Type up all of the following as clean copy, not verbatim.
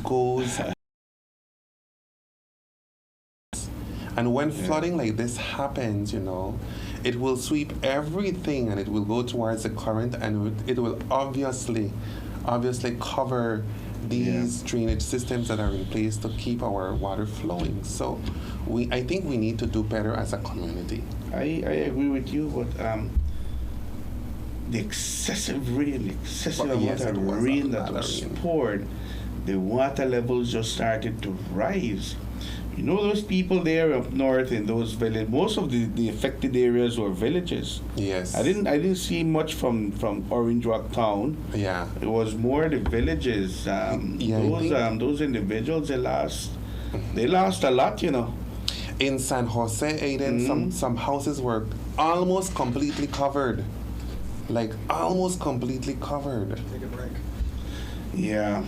goes. And when flooding like this happens, it will sweep everything and it will go towards the current and it will obviously cover these drainage systems that are in place to keep our water flowing. So I think we need to do better as a community. I agree with you, but the excessive rain, the excessive amount of rain that was poured, the water levels just started to rise. Those people there up north in those villages, most of the affected areas were villages. Yes. I didn't see much from Orange Rock town. Yeah. It was more the villages. Those individuals, they lost a lot, In San Jose, Aiden, some houses were almost completely covered. Like almost completely covered. Take a break. Yeah.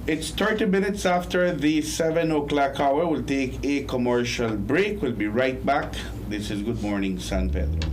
It's 30 minutes after the 7 o'clock hour. We'll take a commercial break. We'll be right back. This is Good Morning San Pedro.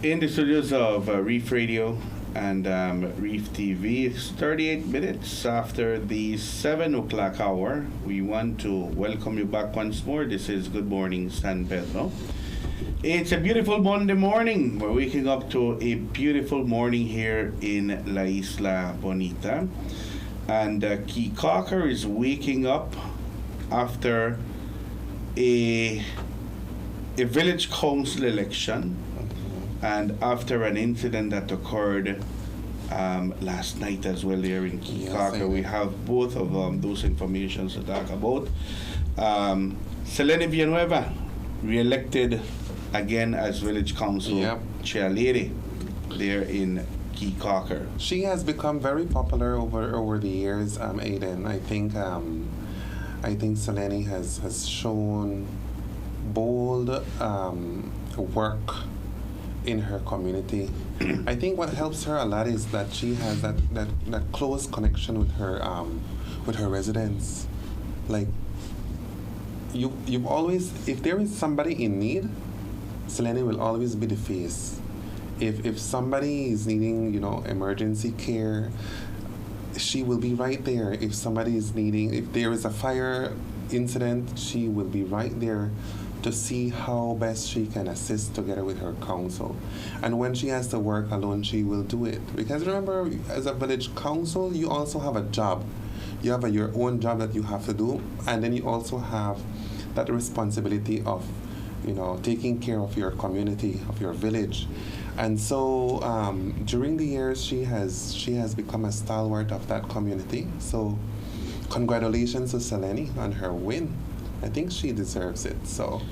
In the studios of Reef Radio and Reef TV, it's 38 minutes after the 7 o'clock hour. We want to welcome you back once more. This is Good Morning San Pedro. It's a beautiful Monday morning. We're waking up to a beautiful morning here in La Isla Bonita. And Key Cocker is waking up after a village council election and after an incident that occurred last night as well there in Key Cocker. We have both of those information to talk about. Selene Villanueva re-elected again as village council chairlady there in Key Cocker. She has become very popular over the years, Aiden. I think Selene has shown bold work in her community. I think what helps her a lot is that she has that close connection with her residents. Like you've always, if there is somebody in need, Selene will always be the face. If somebody is needing, emergency care, she will be right there. If somebody is needing, if there is a fire incident, she will be right there to see how best she can assist together with her council. And when she has to work alone, she will do it. Because remember, as a village council, you also have a job. You have your own job that you have to do, and then you also have that responsibility of, taking care of your community, of your village. And so during the years, she has become a stalwart of that community. So congratulations to Selene on her win. I think she deserves it. So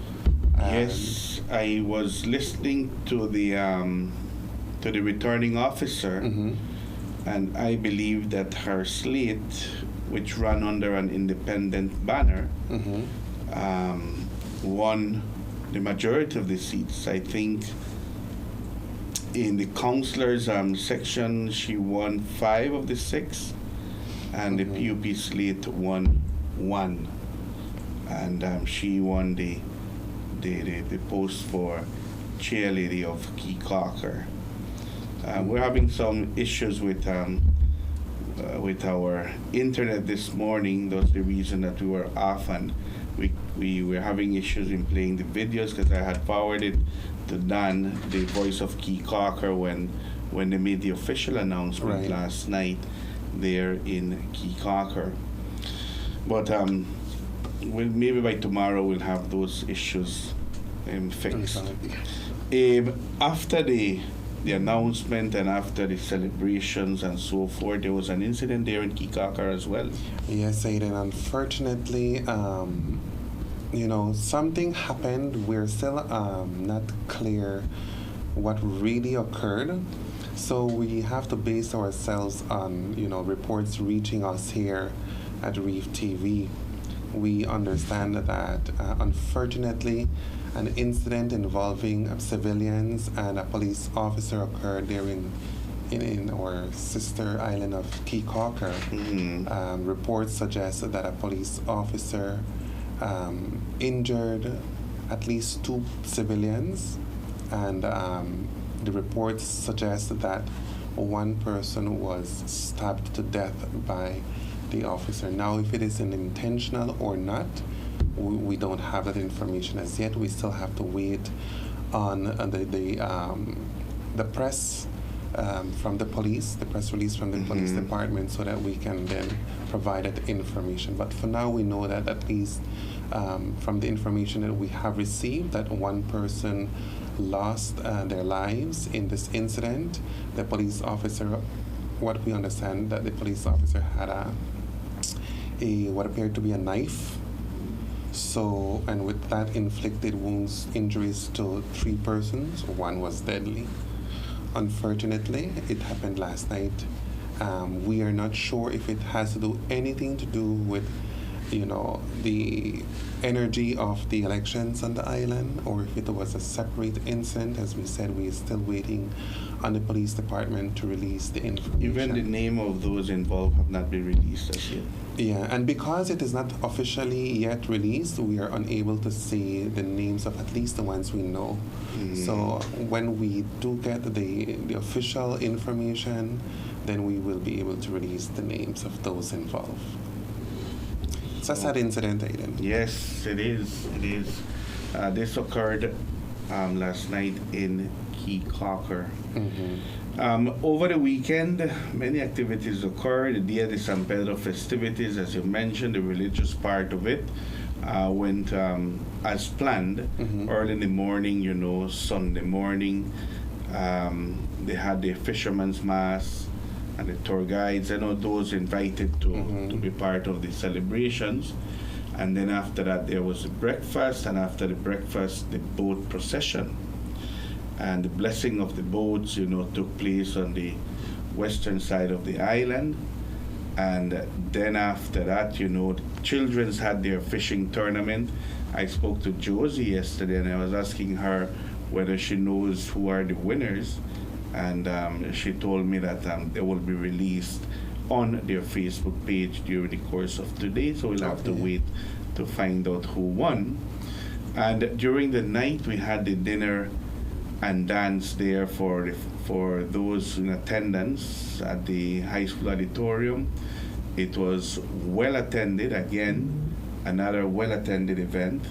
yes, I was listening to the returning officer, and I believe that her slate, which ran under an independent banner, won the majority of the seats. I think in the councillors section, she won 5 of the 6, and the PUP slate won 1. And she won the post for chairlady of Key Cocker. We're having some issues with our internet this morning. That's the reason that we were off, and we were having issues in playing the videos because I had forwarded to Dan the voice of Key Cocker when they made the official announcement last night there in Key Cocker. But maybe by tomorrow we'll have those issues fixed. After the announcement and after the celebrations and so forth, there was an incident there in Key Cocker as well. Yes, Aiden. Unfortunately, something happened. We're still not clear what really occurred. So we have to base ourselves on, reports reaching us here at Reef TV. We understand that, unfortunately, an incident involving civilians and a police officer occurred there in our sister island of Key Cocker. Reports suggest that a police officer injured at least 2 civilians, and the reports suggest that one person was stabbed to death by the officer. Now, if it is intentional or not, we don't have that information as yet. We still have to wait on the press from the police, the press release from the police department, so that we can then provide that information. But for now, we know that at least from the information that we have received, that one person lost their lives in this incident. The police officer, what we understand, that the police officer had what appeared to be a knife. So, and with that inflicted wounds, injuries to 3 persons. 1 was deadly. Unfortunately, it happened last night. We are not sure if it has to do anything to do with the energy of the elections on the island, or if it was a separate incident. As we said, we are still waiting on the police department to release the information. Even the name of those involved have not been released as yet. Yeah, and because it is not officially yet released, we are unable to say the names of at least the ones we know. So when we do get the official information, then we will be able to release the names of those involved. It's a sad incident, Aiden. Yes, it is. It is. This occurred last night in Key Cocker. Over the weekend, many activities occurred. The Dia de San Pedro festivities, as you mentioned, the religious part of it went as planned. Early in the morning, Sunday morning, they had the fisherman's mass and the tour guides and all those invited to be part of the celebrations. And then after that, there was a breakfast, and after the breakfast, the boat procession. And the blessing of the boats, took place on the western side of the island. And then after that, children's had their fishing tournament. I spoke to Josie yesterday, and I was asking her whether she knows who are the winners. And she told me that they will be released on their Facebook page during the course of today. So we'll have to wait to find out who won. And during the night, we had the dinner and dance there for those in attendance at the high school auditorium. It was well attended, again, another well attended event,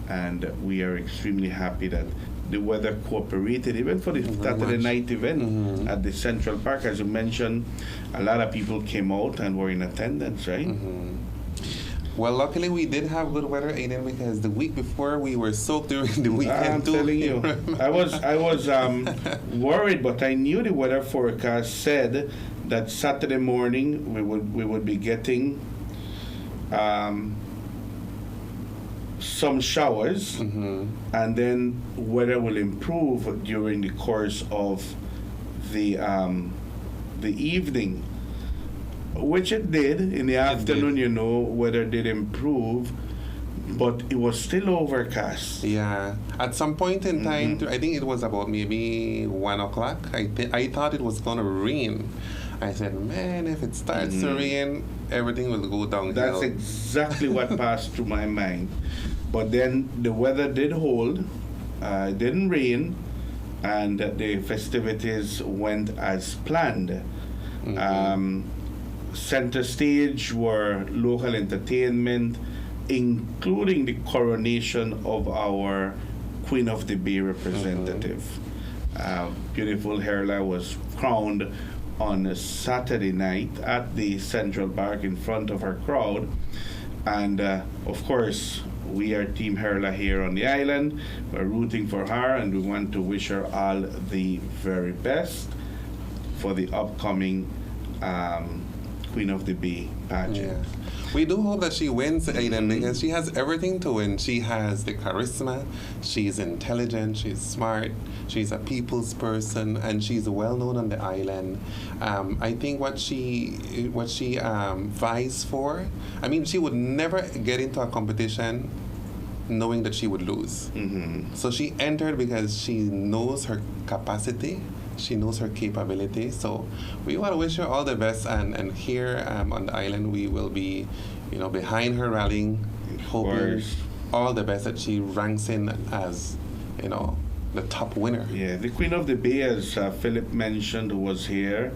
and we are extremely happy that the weather cooperated even for the Saturday night event at the Central Park. As you mentioned, a lot of people came out and were in attendance, right? Well, luckily we did have good weather, Aiden, because the week before we were soaked during the weekend. I'm telling you, I was worried, but I knew the weather forecast said that Saturday morning we would be getting some showers, and then weather will improve during the course of the evening. Which it did. In the afternoon, weather did improve, but it was still overcast. Yeah. At some point in time, I think it was about maybe 1 o'clock, I thought it was going to rain. I said, man, if it starts to rain, everything will go downhill. That's exactly what passed through my mind. But then the weather did hold, it didn't rain, and the festivities went as planned. Center stage were local entertainment, including the coronation of our Queen of the Bay representative. Beautiful Herla was crowned on a Saturday night at the Central Park in front of her crowd. And of course, we are Team Herla here on the island. We're rooting for her, and we want to wish her all the very best for the upcoming Queen of the Bay pageant. Yeah. We do hope that she wins, Aiden, because she has everything to win. She has the charisma, she's intelligent, she's smart, she's a people's person, and she's well known on the island. I think what she vies for, I mean, she would never get into a competition knowing that she would lose. So she entered because she knows her capacity. She knows her capability, so we want to wish her all the best. And here on the island, we will be, behind her, rallying, hoping all the best that she ranks in as, the top winner. Yeah, the Queen of the Bay, as Philip mentioned, who was here,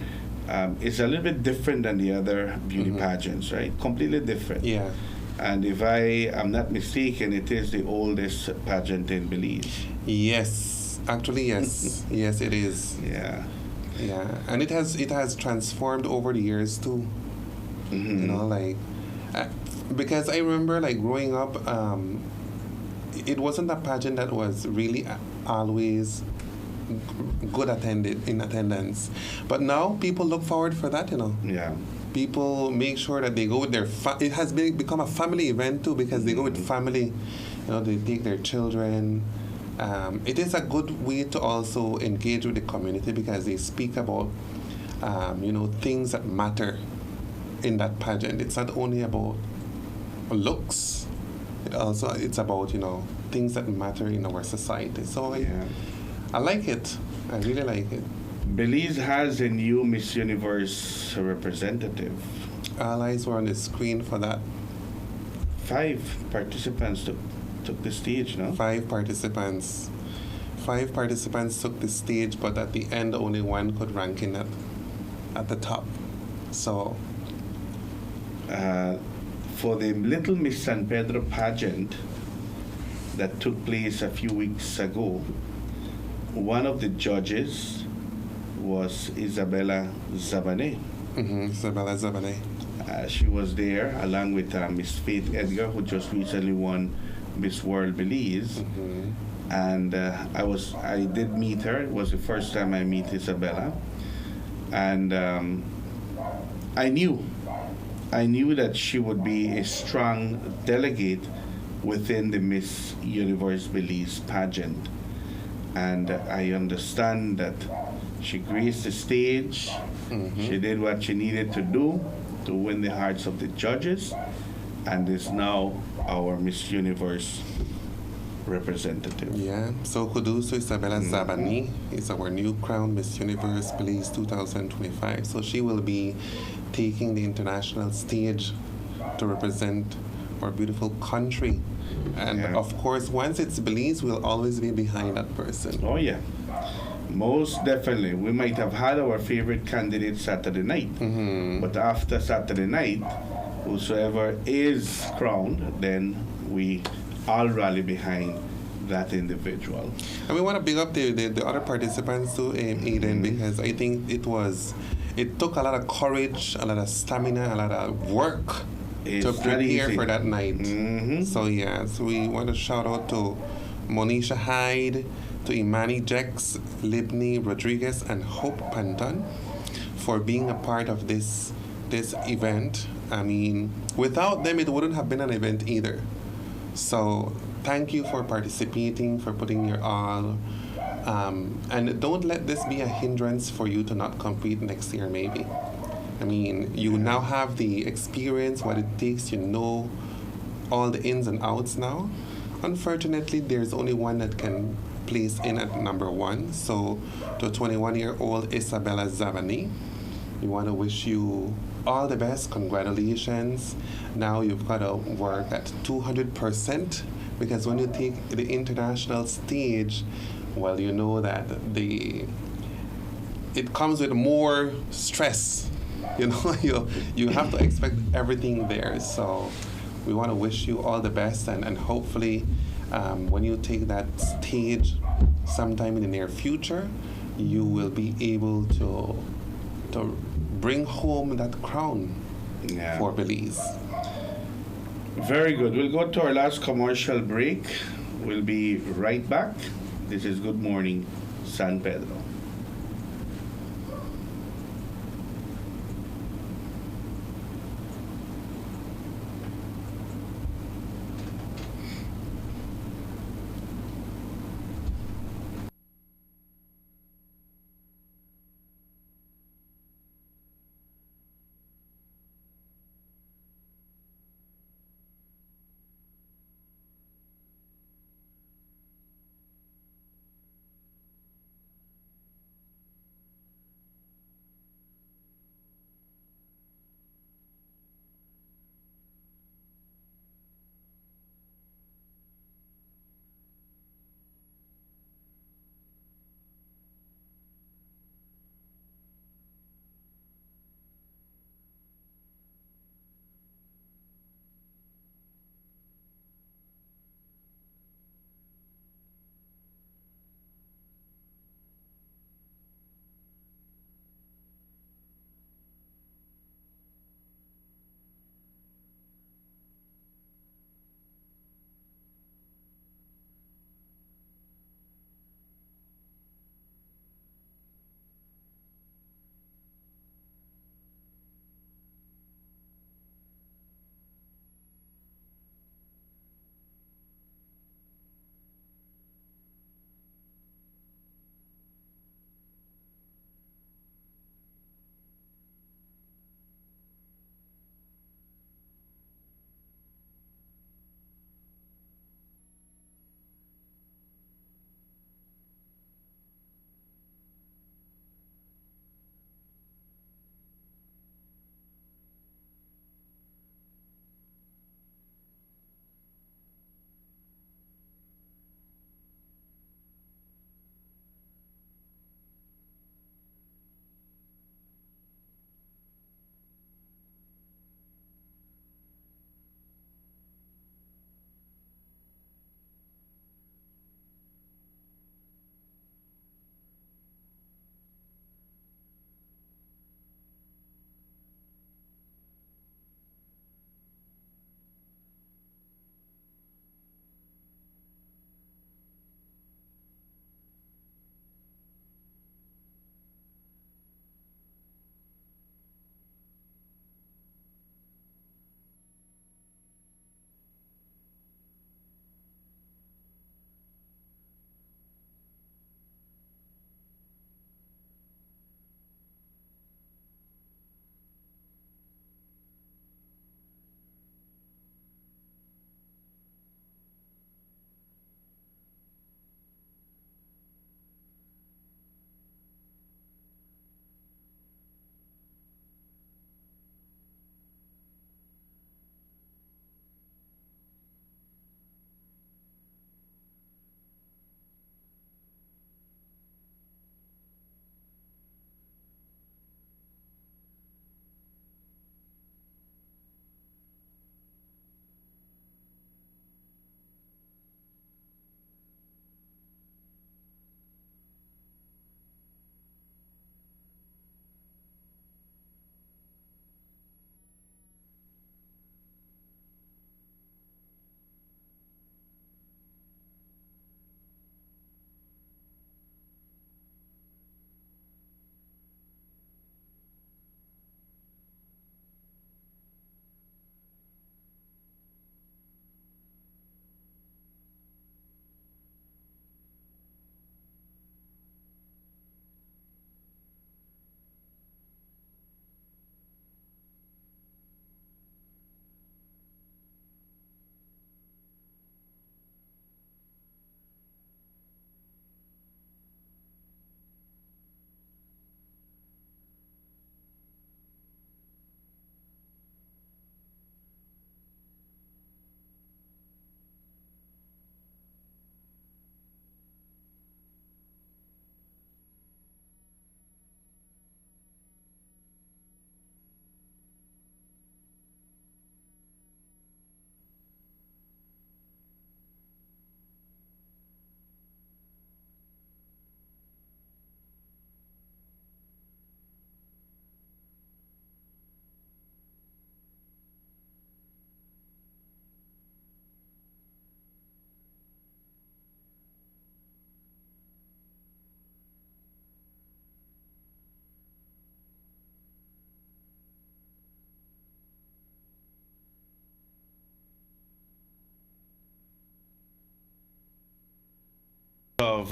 is a little bit different than the other beauty pageants, right? Completely different. Yeah. And if I am not mistaken, it is the oldest pageant in Belize. Yes. Actually, yes. Yes, it is. Yeah. Yeah, and it has transformed over the years too. Because I remember growing up, it wasn't a pageant that was really always good in attendance. But now people look forward for that, Yeah. People make sure that they go with their it has become a family event too, because they go with family. They take their children. It is a good way to also engage with the community, because they speak about, things that matter in that pageant. It's not only about looks. It's about things that matter in our society. So I like it. I really like it. Belize has a new Miss Universe representative. All eyes were on the screen for that. 5 participants took the stage, no? 5 participants. 5 participants took the stage, but at the end, only one could rank in at the top. So. For the Little Miss San Pedro pageant that took place a few weeks ago, one of the judges was Isabella Zabane. Isabella Zabane. She was there along with Miss Faith Edgar, who just recently won Miss World Belize. And I did meet her. It was the first time I meet Isabella, and I knew that she would be a strong delegate within the Miss Universe Belize pageant. And I understand that she graced the stage. She did what she needed to do to win the hearts of the judges, and is now our Miss Universe representative. Yeah, so kudos to Isabella Zabani. Is our new crown Miss Universe Belize 2025. So she will be taking the international stage to represent our beautiful country. And of course, once it's Belize, we'll always be behind that person. Oh yeah, most definitely. We might have had our favorite candidate Saturday night, but after Saturday night, whosoever is crowned, then we all rally behind that individual. And we want to big up the other participants too, Aiden, because I think it took a lot of courage, a lot of stamina, a lot of work to prepare for that night. So we want to shout out to Monisha Hyde, to Imani Jex, Libni Rodriguez, and Hope Panton for being a part of this event. I mean, without them, it wouldn't have been an event either. So thank you for participating, for putting your all. And don't let this be a hindrance for you to not compete next year, maybe. I mean, you now have the experience, what it takes, all the ins and outs now. Unfortunately, there's only one that can place in at number 1. So to 21-year-old Isabella Zavani, we want to wish you all the best. Congratulations. Now you've got to work at 200%, because when you take the international stage, well, you know that it comes with more stress. You have to expect everything there. So we want to wish you all the best, and hopefully when you take that stage sometime in the near future, you will be able to bring home that crown for Belize. Very good. We'll go to our last commercial break. We'll be right back. This is Good Morning San Pedro.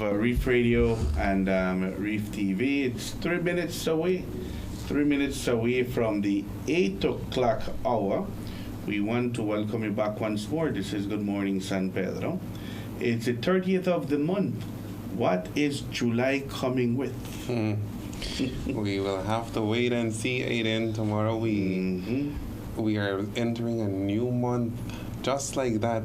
of Reef Radio and Reef TV. It's 3 minutes away. 3 minutes away from the 8 o'clock hour. We want to welcome you back once more. This is Good Morning San Pedro. It's the 30th of the month. What is July coming with? We will have to wait and see, Aiden. Tomorrow we are entering a new month, just like that.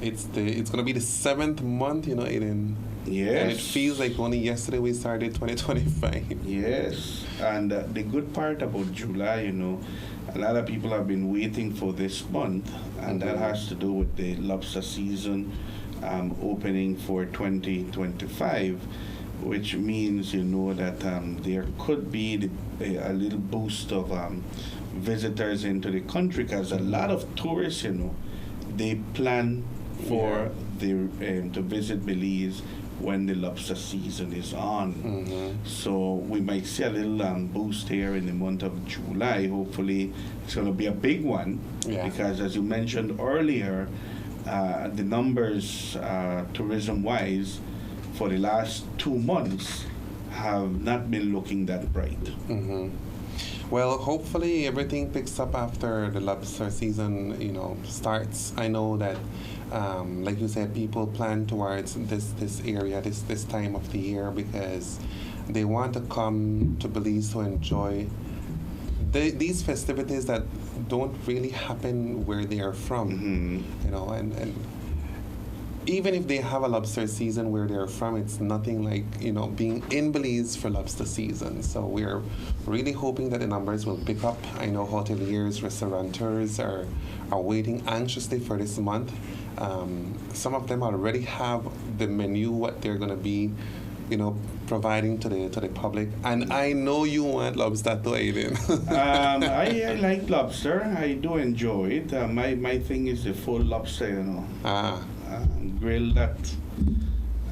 It's gonna be the 7th month, Aiden. Yes. And it feels like only yesterday we started 2025. Yes. And the good part about July, a lot of people have been waiting for this month, and that has to do with the lobster season opening for 2025, which means that there could be a little boost of visitors into the country, because a lot of tourists, they plan for to visit Belize when the lobster season is on. So we might see a little boost here in the month of July. Hopefully it's going to be a big one, because as you mentioned earlier, the numbers tourism-wise for the last 2 months have not been looking that bright. Well, hopefully everything picks up after the lobster season, starts. I know that, like you said, people plan towards this area, this time of the year, because they want to come to Belize to enjoy these festivities that don't really happen where they are from, and even if they have a lobster season where they're from, it's nothing like, being in Belize for lobster season. So we're really hoping that the numbers will pick up. I know hoteliers, restaurateurs are waiting anxiously for this month. Some of them already have the menu, what they're going to be, providing to the public. And I know you want lobster too, Aiden. I like lobster. I do enjoy it. My thing is the full lobster, grill that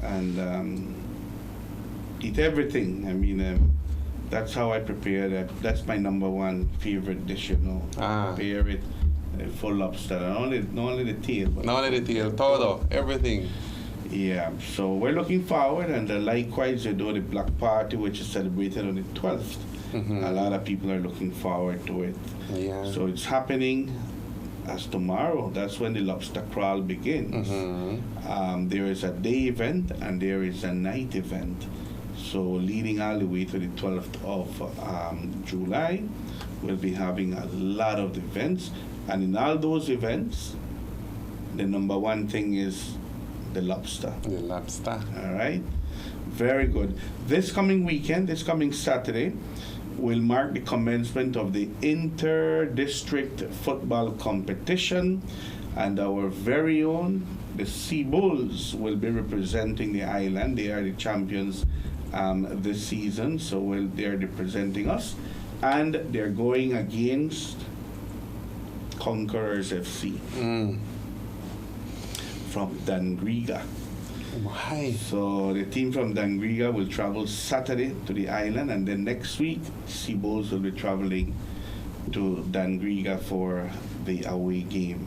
and eat everything. I mean, that's how I prepare that. That's my number one favorite dish, Prepare it full lobster. Not only the tail. But not only the tail, todo, everything. Yeah, so we're looking forward, and likewise, the Black Party, which is celebrated on the 12th. A lot of people are looking forward to it. Yeah. So it's happening as tomorrow. That's when the lobster crawl begins. There is a day event and there is a night event. So leading all the way to the 12th of July, we'll be having a lot of events. And in all those events, the number one thing is the lobster. The lobster. All right. Very good. This coming Saturday, will mark the commencement of the inter-district football competition, and our very own, the Sea Bulls, will be representing the island. They are the champions this season, so they're representing us, and they're going against Conquerors FC from Dangriga. Why? So the team from Dangriga will travel Saturday to the island, and then next week, Sea Bulls will be traveling to Dangriga for the away game.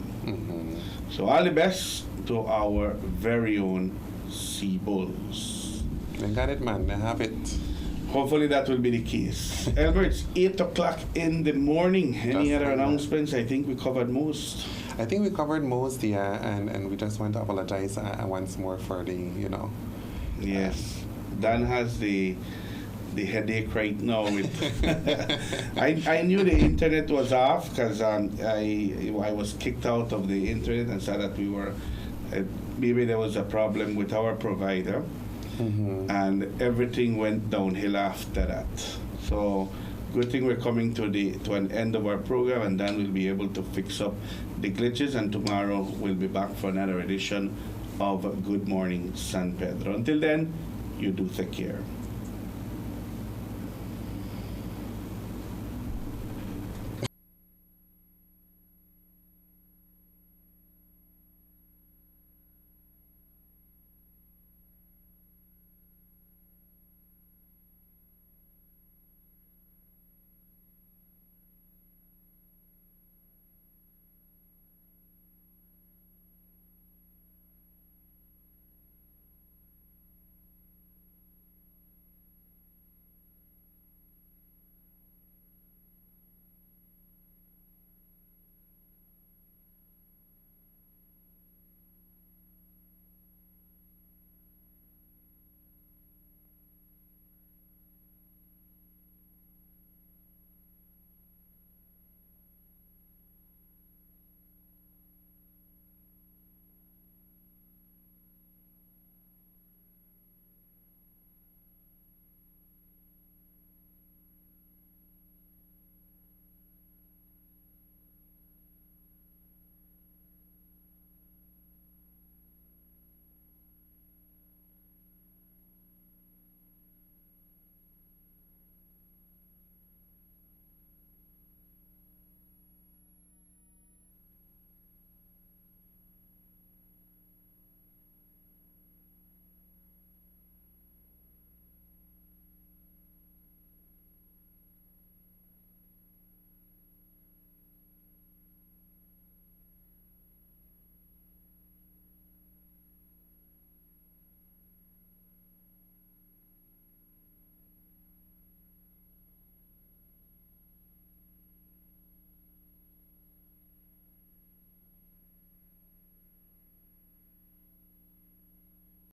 So all the best to our very own Sea Bulls. They got it, man. They have it. Hopefully that will be the case. Albert, it's 8 o'clock in the morning. Any other announcements? I think we covered most. I think we covered most, and we just want to apologize once more for the, Yes. Dan has the headache right now. I knew the internet was off because I was kicked out of the internet and said that we were, maybe there was a problem with our provider, and everything went downhill after that. So good thing we're coming to an end of our program, and then we'll be able to fix up the glitches, and tomorrow we'll be back for another edition of Good Morning San Pedro. Until then, you do take care.